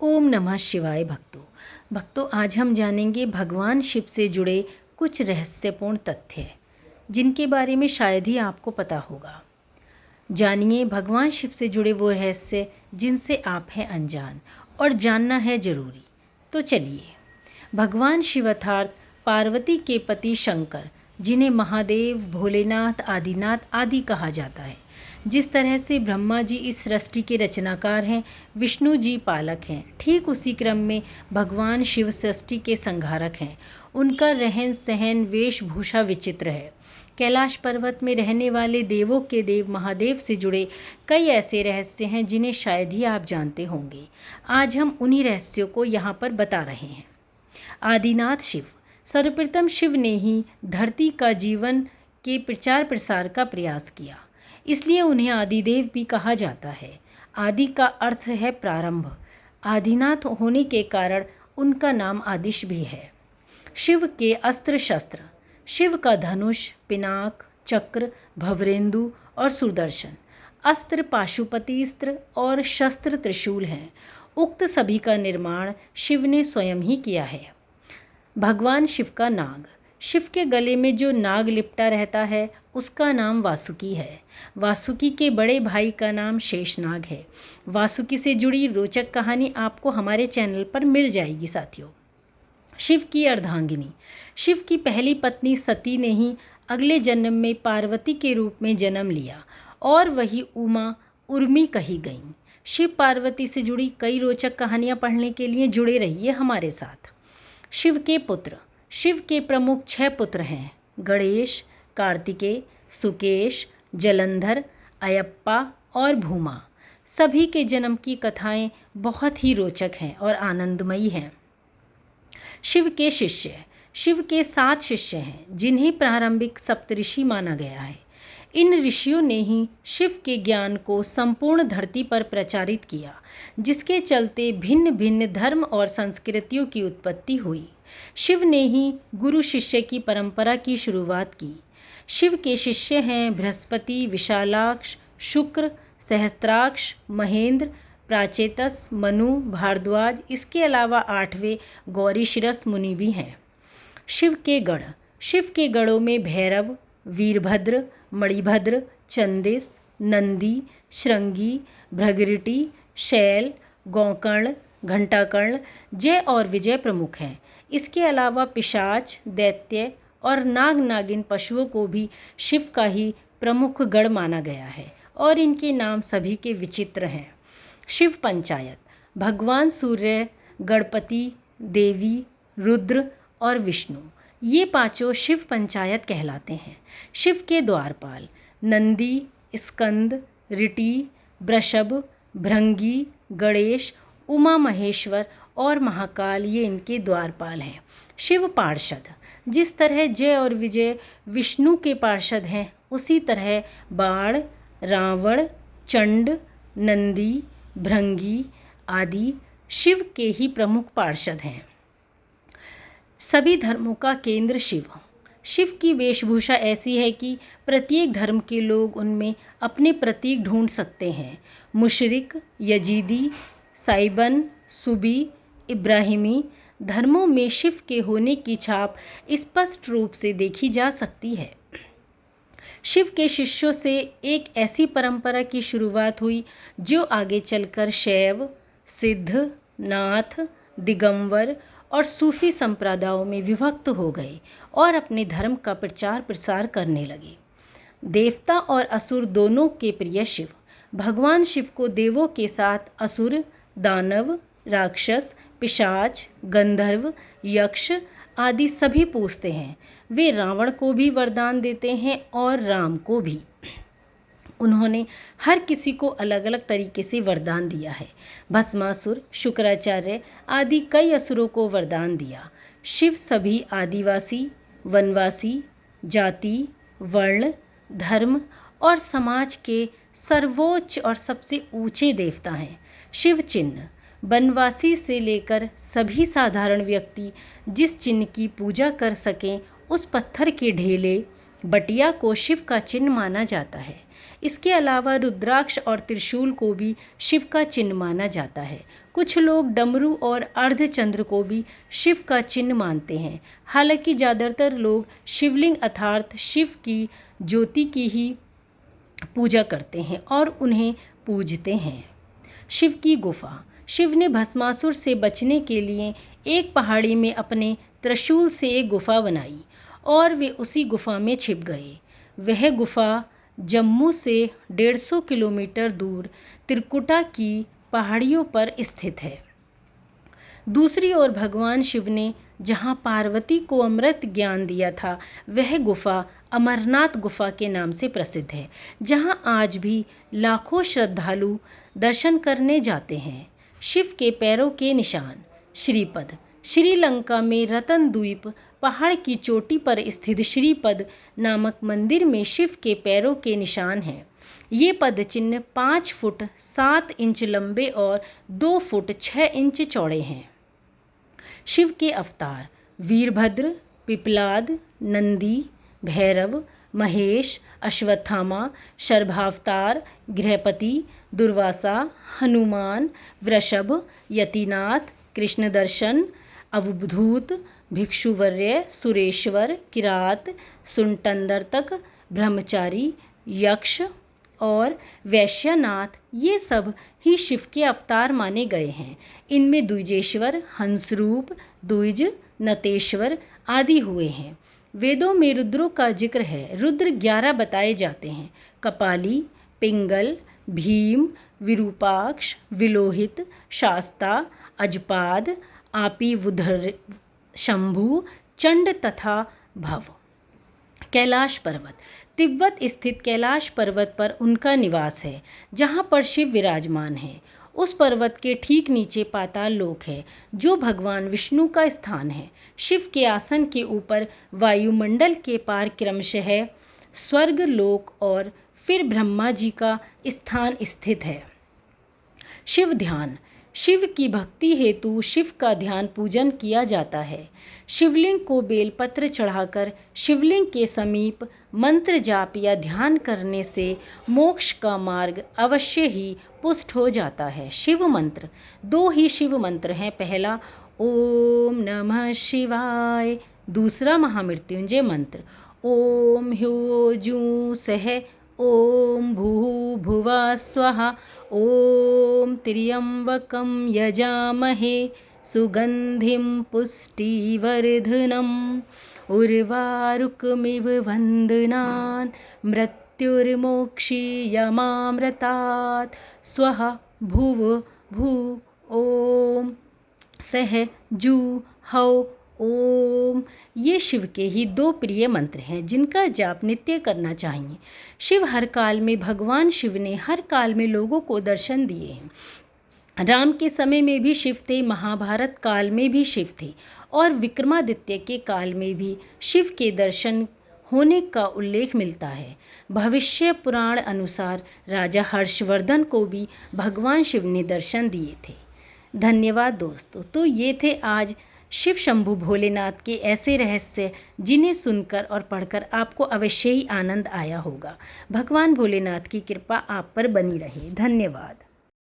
ओम नमः शिवाय। भक्तों आज हम जानेंगे भगवान शिव से जुड़े कुछ रहस्यपूर्ण तथ्य जिनके बारे में शायद ही आपको पता होगा। जानिए भगवान शिव से जुड़े वो रहस्य जिनसे आप हैं अनजान और जानना है ज़रूरी। तो चलिए, भगवान शिव अर्थात पार्वती के पति शंकर, जिन्हें महादेव, भोलेनाथ, आदिनाथ आदि कहा जाता है। जिस तरह से ब्रह्मा जी इस सृष्टि के रचनाकार हैं, विष्णु जी पालक हैं, ठीक उसी क्रम में भगवान शिव सृष्टि के संहारक हैं। उनका रहन सहन, वेशभूषा विचित्र है। कैलाश पर्वत में रहने वाले देवों के देव महादेव से जुड़े कई ऐसे रहस्य हैं जिन्हें शायद ही आप जानते होंगे। आज हम उन्हीं रहस्यों को यहाँ पर बता रहे हैं। आदिनाथ शिव। सर्वप्रथम शिव ने ही धरती का जीवन के प्रचार प्रसार का प्रयास किया, इसलिए उन्हें आदिदेव भी कहा जाता है। आदि का अर्थ है प्रारंभ। आदिनाथ होने के कारण उनका नाम आदिश भी है। शिव के अस्त्र शस्त्र। शिव का धनुष, पिनाक, चक्र, भवरेंदु और सुदर्शन। अस्त्र पाशुपतिस्त्र और शस्त्र त्रिशूल हैं। उक्त सभी का निर्माण शिव ने स्वयं ही किया है। भगवान शिव का नाग। शिव के गले में जो नाग लिपटा रहता है उसका नाम वासुकी है। वासुकी के बड़े भाई का नाम शेषनाग है। वासुकी से जुड़ी रोचक कहानी आपको हमारे चैनल पर मिल जाएगी साथियों। शिव की अर्धांगिनी। शिव की पहली पत्नी सती ने ही अगले जन्म में पार्वती के रूप में जन्म लिया और वही उमा उर्मी कही गई। शिव पार्वती से जुड़ी कई रोचक कहानियाँ पढ़ने के लिए जुड़े रहिए हमारे साथ। शिव के पुत्र। शिव के प्रमुख 6 पुत्र हैं: गणेश, कार्तिकेय, सुकेश, जलंधर, अयप्पा और भूमा। सभी के जन्म की कथाएं बहुत ही रोचक हैं और आनंदमयी हैं। शिव के शिष्य। शिव के 7 शिष्य हैं जिन्हें प्रारंभिक सप्तऋषि माना गया है। इन ऋषियों ने ही शिव के ज्ञान को संपूर्ण धरती पर प्रचारित किया, जिसके चलते भिन्न भिन्न धर्म और संस्कृतियों की उत्पत्ति हुई। शिव ने ही गुरु शिष्य की परंपरा की शुरुआत की। शिव के शिष्य हैं बृहस्पति, विशालाक्ष, शुक्र, सहस्त्राक्ष, महेंद्र, प्राचेतस, मनु, भारद्वाज। इसके अलावा 8वें गौरीशिरस मुनि भी हैं। शिव के गढ़। शिव के गढ़ों में भैरव, वीरभद्र, मणिभद्र, चंदिस, नंदी, श्रृंगी, भृगुरिटी, शैल, गोकर्ण, घंटाकर्ण, जय और विजय प्रमुख हैं। इसके अलावा पिशाच, दैत्य और नाग नागिन पशुओं को भी शिव का ही प्रमुख गढ़ माना गया है और इनके नाम सभी के विचित्र हैं। शिव पंचायत। भगवान सूर्य, गणपति, देवी, रुद्र और विष्णु, ये पांचों शिव पंचायत कहलाते हैं। शिव के द्वारपाल। नंदी, स्कंद, ऋटि, वृषभ, भृंगी, गणेश, उमा महेश्वर और महाकाल, ये इनके द्वारपाल हैं। शिव पार्षद। जिस तरह जय और विजय विष्णु के पार्षद हैं, उसी तरह बाण, रावण, चंड, नंदी, भृंगी आदि शिव के ही प्रमुख पार्षद हैं। सभी धर्मों का केंद्र शिव। शिव की वेशभूषा ऐसी है कि प्रत्येक धर्म के लोग उनमें अपने प्रतीक ढूंढ सकते हैं। मुशरिक, यजीदी, साइबन, सुबी, इब्राहिमी धर्मों में शिव के होने की छाप स्पष्ट रूप से देखी जा सकती है। शिव के शिष्यों से एक ऐसी परंपरा की शुरुआत हुई जो आगे चलकर शैव, सिद्ध, नाथ, दिगंबर और सूफी संप्रदायों में विभक्त हो गए और अपने धर्म का प्रचार प्रसार करने लगे। देवता और असुर दोनों के प्रिय शिव। भगवान शिव को देवों के साथ असुर, दानव, राक्षस, पिशाच, गंधर्व, यक्ष आदि सभी पूजते हैं। वे रावण को भी वरदान देते हैं और राम को भी। उन्होंने हर किसी को अलग अलग तरीके से वरदान दिया है। भस्मासुर, शुक्राचार्य आदि कई असुरों को वरदान दिया। शिव सभी आदिवासी, वनवासी, जाति, वर्ण, धर्म और समाज के सर्वोच्च और सबसे ऊंचे देवता हैं। शिव चिन्ह। वनवासी से लेकर सभी साधारण व्यक्ति जिस चिन्ह की पूजा कर सकें, उस पत्थर के ढेले बटिया को शिव का चिन्ह माना जाता है। इसके अलावा रुद्राक्ष और त्रिशूल को भी शिव का चिन्ह माना जाता है। कुछ लोग डमरू और अर्धचंद्र को भी शिव का चिन्ह मानते हैं। हालांकि ज़्यादातर लोग शिवलिंग अर्थात शिव की ज्योति की ही पूजा करते हैं और उन्हें पूजते हैं। शिव की गुफा। शिव ने भस्मासुर से बचने के लिए एक पहाड़ी में अपने त्रिशूल से एक गुफा बनाई और वे उसी गुफा में छिप गए। वह गुफा जम्मू से 150 किलोमीटर दूर त्रिकुटा की पहाड़ियों पर स्थित है। दूसरी ओर भगवान शिव ने जहाँ पार्वती को अमृत ज्ञान दिया था, वह गुफा अमरनाथ गुफा के नाम से प्रसिद्ध है, जहाँ आज भी लाखों श्रद्धालु दर्शन करने जाते हैं। शिव के पैरों के निशान। श्रीपद। श्रीलंका में रतन द्वीप पहाड़ की चोटी पर स्थित श्रीपद नामक मंदिर में शिव के पैरों के निशान हैं। ये पद चिन्ह 5 फुट 7 इंच लंबे और 2 फुट 6 इंच चौड़े हैं। शिव के अवतार। वीरभद्र, पिपलाद, नंदी, भैरव, महेश, अश्वत्थामा, शर्भावतार, गृहपति, दुर्वासा, हनुमान, वृषभ, यतिनाथ, कृष्णदर्शन, अवधूत, भिक्षुवर्य, सुरेश्वर, किरात, सुंटंदरतक, ब्रह्मचारी, यक्ष और वैश्यनाथ, ये सब ही शिव के अवतार माने गए हैं। इनमें द्विजेश्वर, हंसरूप, द्विज, नतेश्वर आदि हुए हैं। वेदों में रुद्रों का जिक्र है। रुद्र 11 बताए जाते हैं। कपाली, पिंगल, भीम, विरूपाक्ष, विलोहित, शास्ता, अजपाद, आपिवुधर, शंभु, चंड तथा भव। कैलाश पर्वत। तिब्बत स्थित कैलाश पर्वत पर उनका निवास है, जहाँ पर शिव विराजमान है। उस पर्वत के ठीक नीचे पाताल लोक है, जो भगवान विष्णु का स्थान है। शिव के आसन के ऊपर वायुमंडल के पार क्रमशः स्वर्ग लोक और फिर ब्रह्मा जी का स्थान स्थित है। शिव ध्यान। शिव की भक्ति हेतु शिव का ध्यान पूजन किया जाता है। शिवलिंग को बेलपत्र चढ़ाकर शिवलिंग के समीप मंत्र जाप या ध्यान करने से मोक्ष का मार्ग अवश्य ही पुष्ट हो जाता है। शिव मंत्र। 2 ही शिव मंत्र हैं। पहला ओम नमः शिवाय, दूसरा महामृत्युंजय मंत्र ओम ह्यो जू सह ओम भूः भुवः स्वः ओम त्र्यंबकं यजामहे सुगंधिं पुष्टिवर्धनम् उर्वारुकमिव वन्दनान् मृत्युर्मोक्षीयमामृतात् स्वः भुव भू ओम सह जू हौ ओम। ये शिव के ही 2 प्रिय मंत्र हैं, जिनका जाप नित्य करना चाहिए। शिव हर काल में भगवान शिव ने हर काल में लोगों को दर्शन दिए हैं। राम के समय में भी शिव थे, महाभारत काल में भी शिव थे और विक्रमादित्य के काल में भी शिव के दर्शन होने का उल्लेख मिलता है। भविष्य पुराण अनुसार राजा हर्षवर्धन को भी भगवान शिव ने दर्शन दिए थे। धन्यवाद दोस्तों। तो ये थे आज शिव शंभु भोलेनाथ के ऐसे रहस्य, जिन्हें सुनकर और पढ़कर आपको अवश्य ही आनंद आया होगा। भगवान भोलेनाथ की कृपा आप पर बनी रहे। धन्यवाद।